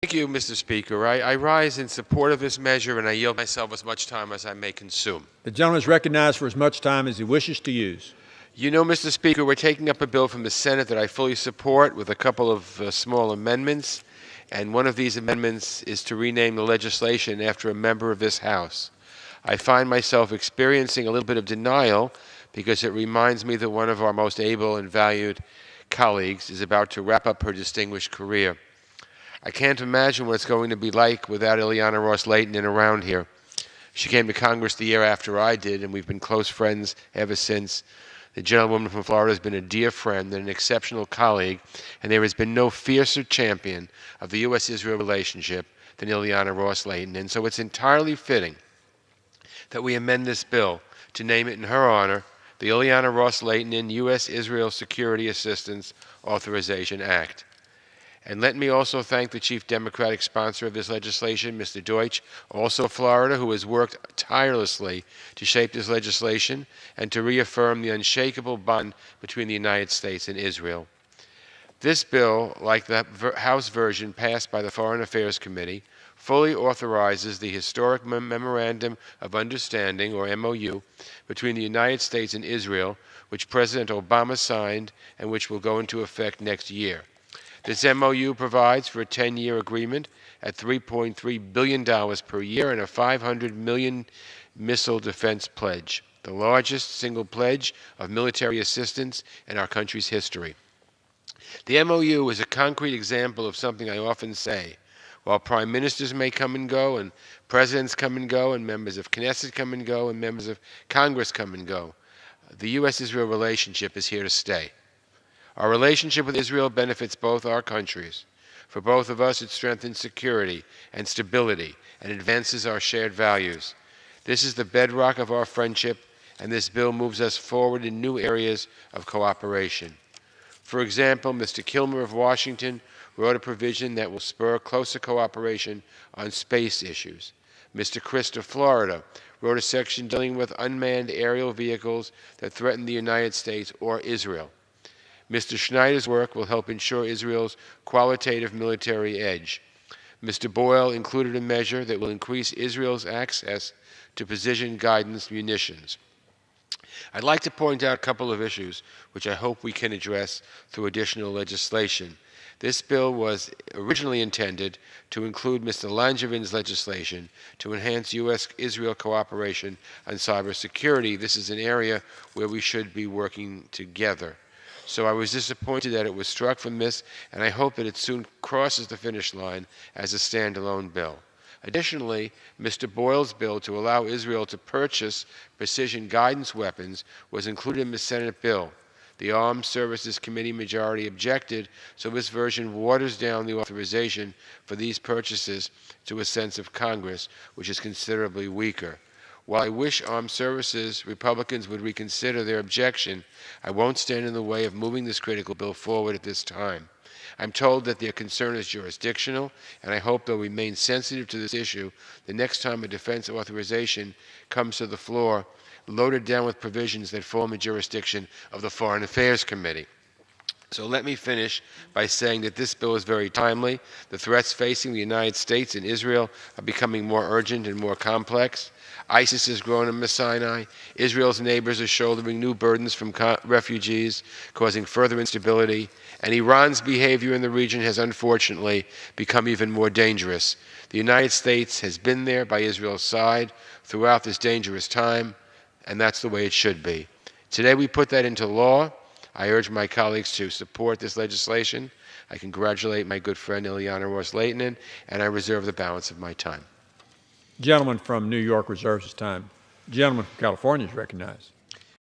Thank you, Mr. Speaker. I rise in support of this measure, and I yield myself as much time as I may consume. The gentleman is recognized for as much time as he wishes to use. You know, Mr. Speaker, we're taking up a bill from the Senate that I fully support with a couple of small amendments, and one of these amendments is to rename the legislation after a member of this House. I find myself experiencing a little bit of denial because it reminds me that one of our most able and valued colleagues is about to wrap up her distinguished career. I can't imagine what it's going to be like without Ileana Ros-Lehtinen in around here. She came to Congress the year after I did, and we've been close friends ever since. The gentlewoman from Florida has been a dear friend and an exceptional colleague, and there has been no fiercer champion of the U.S.-Israel relationship than Ileana Ros-Lehtinen. So it's entirely fitting that we amend this bill to name it in her honor, the Ileana Ros-Lehtinen U.S.-Israel Security Assistance Authorization Act. And let me also thank the chief Democratic sponsor of this legislation, Mr. Deutsch, also of Florida, who has worked tirelessly to shape this legislation and to reaffirm the unshakable bond between the United States and Israel. This bill, like the House version passed by the Foreign Affairs Committee, fully authorizes the historic Memorandum of Understanding, or MOU, between the United States and Israel, which President Obama signed and which will go into effect next year. This MOU provides for a 10-year agreement at $3.3 billion per year and a $500 million missile defense pledge, the largest single pledge of military assistance in our country's history. The MOU is a concrete example of something I often say. While prime ministers may come and go, and presidents come and go, and members of Knesset come and go, and members of Congress come and go, the U.S.-Israel relationship is here to stay. Our relationship with Israel benefits both our countries. For both of us, it strengthens security and stability and advances our shared values. This is the bedrock of our friendship, and this bill moves us forward in new areas of cooperation. For example, Mr. Kilmer of Washington wrote a provision that will spur closer cooperation on space issues. Mr. Christ of Florida wrote a section dealing with unmanned aerial vehicles that threaten the United States or Israel. Mr. Schneider's work will help ensure Israel's qualitative military edge. Mr. Boyle included a measure that will increase Israel's access to precision guidance munitions. I'd like to point out a couple of issues which I hope we can address through additional legislation. This bill was originally intended to include Mr. Langevin's legislation to enhance U.S.-Israel cooperation on cybersecurity. This is an area where we should be working together. So I was disappointed that it was struck from this, and I hope that it soon crosses the finish line as a standalone bill. Additionally, Mr. Boyle's bill to allow Israel to purchase precision guidance weapons was included in the Senate bill. The Armed Services Committee majority objected, so this version waters down the authorization for these purchases to a sense of Congress, which is considerably weaker. While I wish Armed Services Republicans would reconsider their objection, I won't stand in the way of moving this critical bill forward at this time. I'm told that their concern is jurisdictional, and I hope they'll remain sensitive to this issue the next time a defense authorization comes to the floor, loaded down with provisions that form the jurisdiction of the Foreign Affairs Committee. So let me finish by saying that this bill is very timely. The threats facing the United States and Israel are becoming more urgent and more complex. ISIS has grown in the Sinai. Israel's neighbors are shouldering new burdens from refugees, causing further instability. And Iran's behavior in the region has unfortunately become even more dangerous. The United States has been there by Israel's side throughout this dangerous time, and that's the way it should be. Today we put that into law. I urge my colleagues to support this legislation. I congratulate my good friend Ileana Ros-Lehtinen, and I reserve the balance of my time. The gentleman from New York reserves his time. The gentleman from California is recognized.